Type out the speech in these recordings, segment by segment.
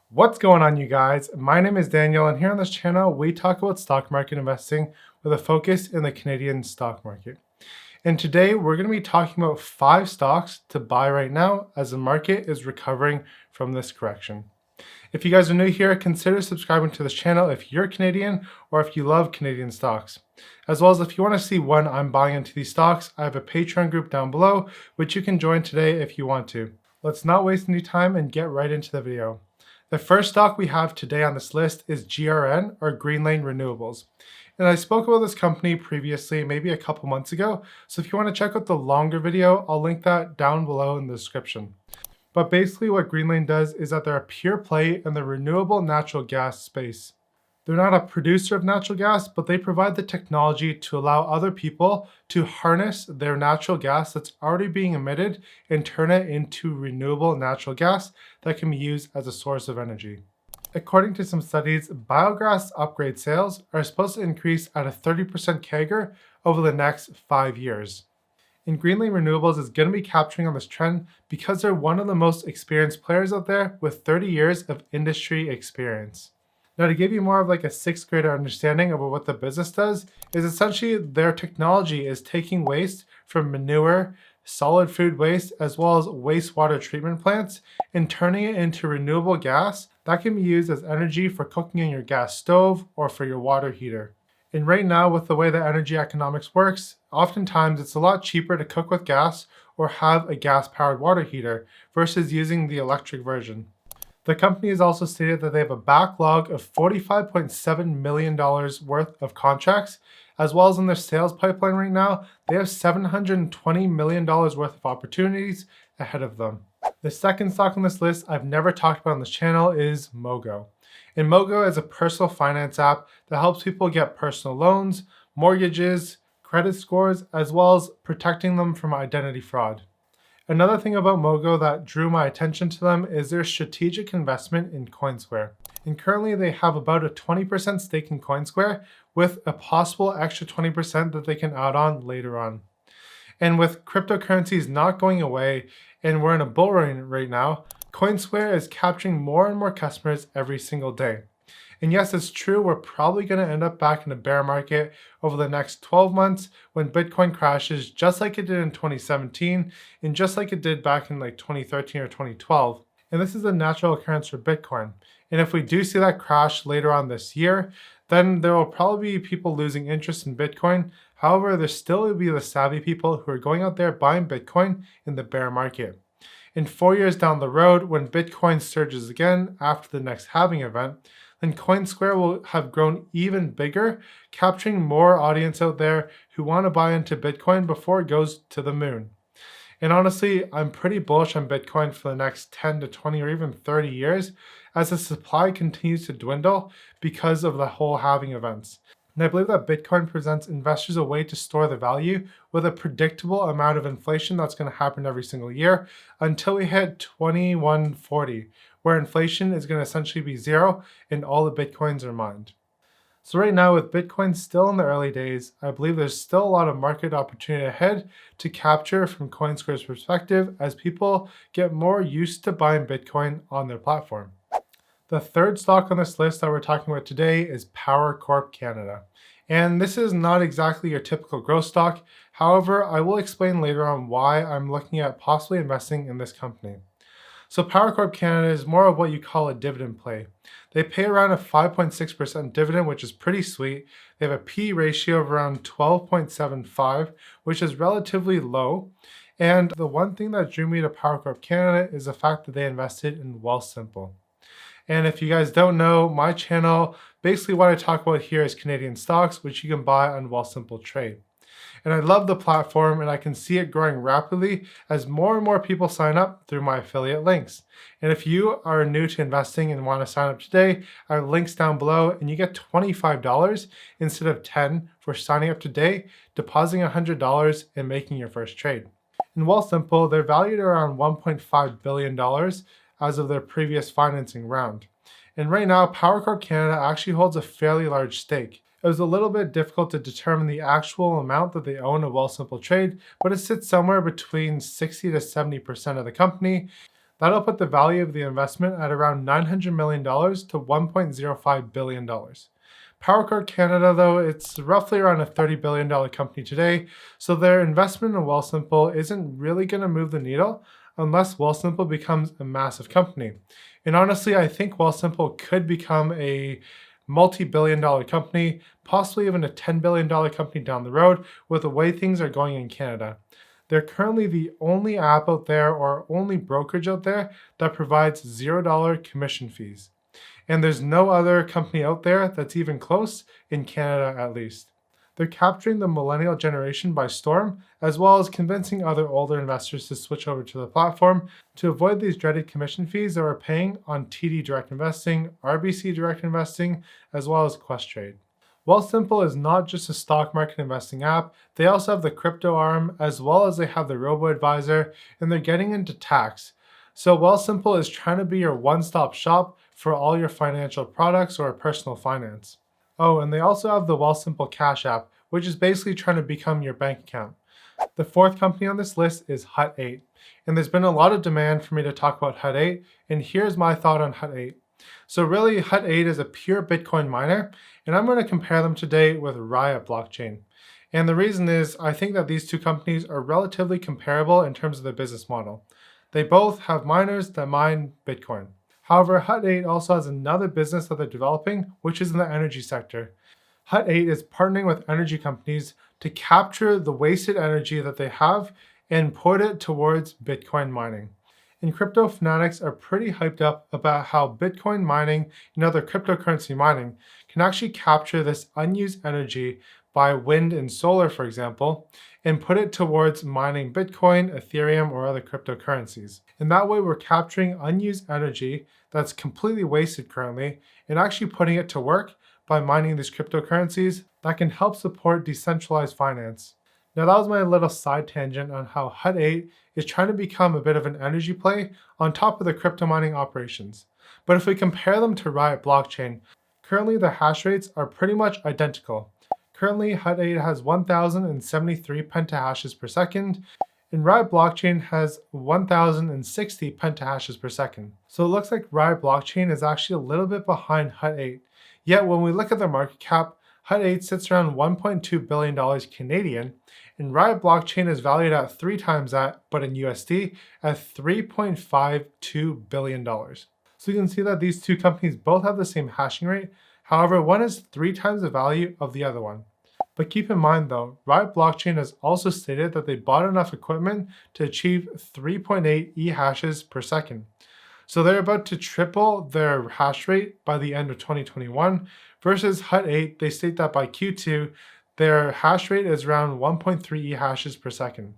What's going on, you guys? My name is Daniel, and here on this channel, we talk about stock market investing with a focus in the Canadian stock market. And today, we're going to be talking about 5 stocks to buy right now as the market is recovering from this correction. If you guys are new here, consider subscribing to this channel if you're Canadian or if you love Canadian stocks. As well as if you want to see when I'm buying into these stocks, I have a Patreon group down below, which you can join today if you want to. Let's not waste any time and get right into the video. The first stock we have today on this list is GRN, or Greenlane Renewables. And I spoke about this company previously, maybe a couple months ago, so if you want to check out the longer video, I'll link that down below in the description. But basically what Greenlane does is that they're a pure play in the renewable natural gas space. They're not a producer of natural gas, but they provide the technology to allow other people to harness their natural gas that's already being emitted and turn it into renewable natural gas that can be used as a source of energy. According to some studies, biogas upgrade sales are supposed to increase at a 30% CAGR over the next 5 years. And Greenlane Renewables is going to be capturing on this trend because they're one of the most experienced players out there with 30 years of industry experience. Now, to give you more of like a 6th grader understanding of what the business does, is essentially their technology is taking waste from manure, solid food waste, as well as wastewater treatment plants and turning it into renewable gas that can be used as energy for cooking in your gas stove or for your water heater. And right now, with the way that energy economics works, oftentimes it's a lot cheaper to cook with gas or have a gas-powered water heater versus using the electric version. The company has also stated that they have a backlog of $45.7 million worth of contracts, as well as in their sales pipeline right now, they have $720 million worth of opportunities ahead of them. The second stock on this list I've never talked about on this channel is Mogo. And Mogo is a personal finance app that helps people get personal loans, mortgages, credit scores, as well as protecting them from identity fraud. Another thing about Mogo that drew my attention to them is their strategic investment in Coinsquare. And currently they have about a 20% stake in Coinsquare with a possible extra 20% that they can add on later on. And with cryptocurrencies not going away and we're in a bull run right now, Coinsquare is capturing more and more customers every single day. And yes, it's true, we're probably going to end up back in a bear market over the next 12 months when Bitcoin crashes just like it did in 2017 and just like it did back in like 2013 or 2012. And this is a natural occurrence for Bitcoin. And if we do see that crash later on this year, then there will probably be people losing interest in Bitcoin. However, there still will be the savvy people who are going out there buying Bitcoin in the bear market. In 4 years down the road, when Bitcoin surges again after the next halving event, then Coinsquare will have grown even bigger, capturing more audience out there who want to buy into Bitcoin before it goes to the moon. And honestly, I'm pretty bullish on Bitcoin for the next 10 to 20 or even 30 years as the supply continues to dwindle because of the whole halving events. And I believe that Bitcoin presents investors a way to store the value with a predictable amount of inflation that's going to happen every single year until we hit 2140, where inflation is going to essentially be zero and all the Bitcoins are mined. So right now, with Bitcoin still in the early days, I believe there's still a lot of market opportunity ahead to capture from Coinsquare's perspective as people get more used to buying Bitcoin on their platform. The third stock on this list that we're talking about today is Power Corp Canada. And this is not exactly your typical growth stock. However, I will explain later on why I'm looking at possibly investing in this company. So Power Corp Canada is more of what you call a dividend play. They pay around a 5.6% dividend, which is pretty sweet. They have a P ratio of around 12.75, which is relatively low. And the one thing that drew me to Power Corp Canada is the fact that they invested in Wealthsimple. And if you guys don't know, my channel, basically what I talk about here is Canadian stocks, which you can buy on Wealthsimple Trade. And I love the platform and I can see it growing rapidly as more and more people sign up through my affiliate links. And if you are new to investing and want to sign up today, I have links down below and you get $25 instead of $10 for signing up today, depositing $100 and making your first trade. In Wealthsimple, they're valued around $1.5 billion as of their previous financing round. And right now, Power Corp Canada actually holds a fairly large stake. It was a little bit difficult to determine the actual amount that they own of Wealthsimple Trade, but it sits somewhere between 60 to 70% of the company. That'll put the value of the investment at around $900 million to $1.05 billion. PowerCorp Canada, though, it's roughly around a $30 billion company today, so their investment in Wealthsimple isn't really going to move the needle unless Wealthsimple becomes a massive company. And honestly, I think Wealthsimple could become a multi-billion dollar company, possibly even a $10 billion company down the road with the way things are going in Canada. They're currently the only app out there or only brokerage out there that provides $0 commission fees. And there's no other company out there that's even close, in Canada at least. They're capturing the millennial generation by storm, as well as convincing other older investors to switch over to the platform to avoid these dreaded commission fees that we're paying on TD Direct Investing, RBC Direct Investing, as well as Questrade. Wealthsimple is not just a stock market investing app, they also have the crypto arm, as well as they have the robo-advisor, and they're getting into tax. So Wealthsimple is trying to be your one-stop shop for all your financial products or personal finance. Oh, and they also have the Wealthsimple Cash app, which is basically trying to become your bank account. The fourth company on this list is Hut 8, and there's been a lot of demand for me to talk about Hut 8, and here's my thought on Hut 8. So really, Hut 8 is a pure Bitcoin miner, and I'm going to compare them today with Riot blockchain. And the reason is, I think that these two companies are relatively comparable in terms of their business model. They both have miners that mine Bitcoin. However, Hut 8 also has another business that they're developing, which is in the energy sector. Hut 8 is partnering with energy companies to capture the wasted energy that they have and put it towards Bitcoin mining. And crypto fanatics are pretty hyped up about how Bitcoin mining and other cryptocurrency mining can actually capture this unused energy by wind and solar, for example, and put it towards mining Bitcoin, Ethereum, or other cryptocurrencies. And that way we're capturing unused energy that's completely wasted currently and actually putting it to work by mining these cryptocurrencies that can help support decentralized finance. Now that was my little side tangent on how Hut 8 is trying to become a bit of an energy play on top of the crypto mining operations. But if we compare them to Riot blockchain, currently the hash rates are pretty much identical. Currently, Hut 8 has 1,073 pentahashes per second, and Riot blockchain has 1,060 pentahashes per second. So it looks like Riot blockchain is actually a little bit behind Hut 8. Yet when we look at their market cap, Hut 8 sits around $1.2 billion Canadian, and Riot blockchain is valued at 3 times that, but in USD, at $3.52 billion. So you can see that these two companies both have the same hashing rate. However, one is 3 times the value of the other one. But keep in mind though, Riot blockchain has also stated that they bought enough equipment to achieve 3.8 e-hashes per second. So they're about to triple their hash rate by the end of 2021 versus Hut 8, they state that by Q2, their hash rate is around 1.3 e-hashes per second.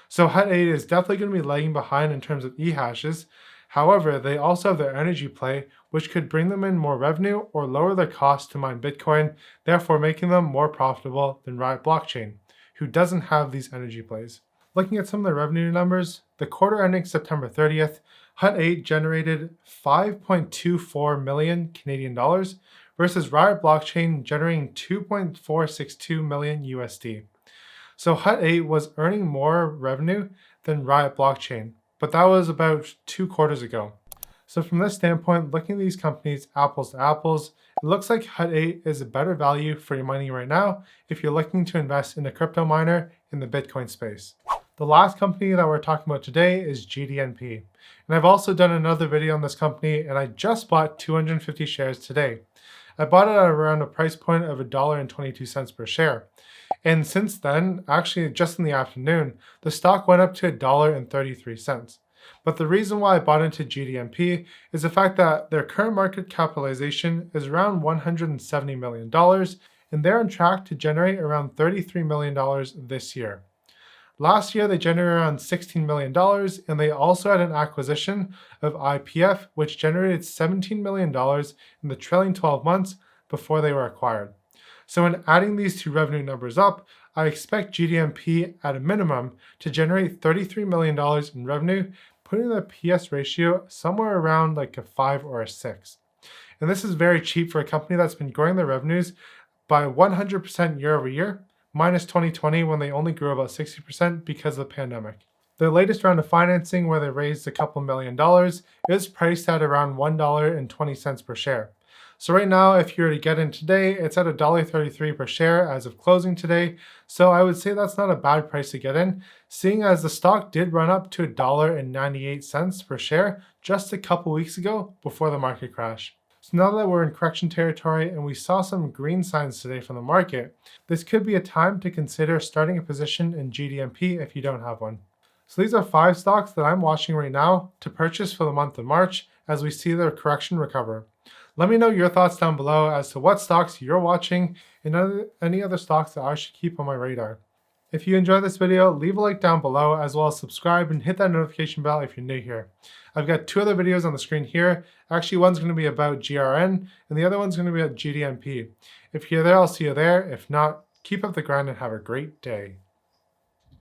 So Hut 8 is definitely going to be lagging behind in terms of e-hashes. However, they also have their energy play, which could bring them in more revenue or lower their cost to mine Bitcoin, therefore making them more profitable than Riot blockchain, who doesn't have these energy plays. Looking at some of the revenue numbers, the quarter ending September 30th, Hut 8 generated 5.24 million Canadian dollars versus Riot blockchain generating 2.462 million USD. So Hut 8 was earning more revenue than Riot blockchain, but that was about 2 quarters ago. So from this standpoint, looking at these companies apples to apples, it looks like Hut 8 is a better value for your money right now if you're looking to invest in a crypto miner in the Bitcoin space. The last company that we're talking about today is gdnp. And I've also done another video on this company, and I just bought 250 shares today. I bought it at around a price point of $1.22 per share. And since then, actually just in the afternoon, the stock went up to $1.33. But the reason why I bought into gdnp is the fact that their current market capitalization is around $170 million, and they're on track to generate around $33 million this year. Last year, they generated around $16 million, and they also had an acquisition of IPF, which generated $17 million in the trailing 12 months before they were acquired. So in adding these two revenue numbers up, I expect gdnp at a minimum to generate $33 million in revenue, putting the PS ratio somewhere around like a 5 or a 6. And this is very cheap for a company that's been growing their revenues by 100% year over year, minus 2020 when they only grew about 60% because of the pandemic. Their latest round of financing, where they raised a couple $1 million, is priced at around $1.20 per share. So right now, if you were to get in today, it's at $1.33 per share as of closing today. So I would say that's not a bad price to get in, seeing as the stock did run up to $1.98 per share just a couple weeks ago before the market crash. So now that we're in correction territory and we saw some green signs today from the market, this could be a time to consider starting a position in GDNP if you don't have one. So these are 5 stocks that I'm watching right now to purchase for the month of March as we see their correction recover. Let me know your thoughts down below as to what stocks you're watching and any other stocks that I should keep on my radar. If you enjoyed this video, leave a like down below as well as subscribe and hit that notification bell if you're new here. I've got 2 other videos on the screen here. Actually, one's going to be about GRN and the other one's going to be about GDNP. If you're there, I'll see you there. If not, keep up the grind and have a great day.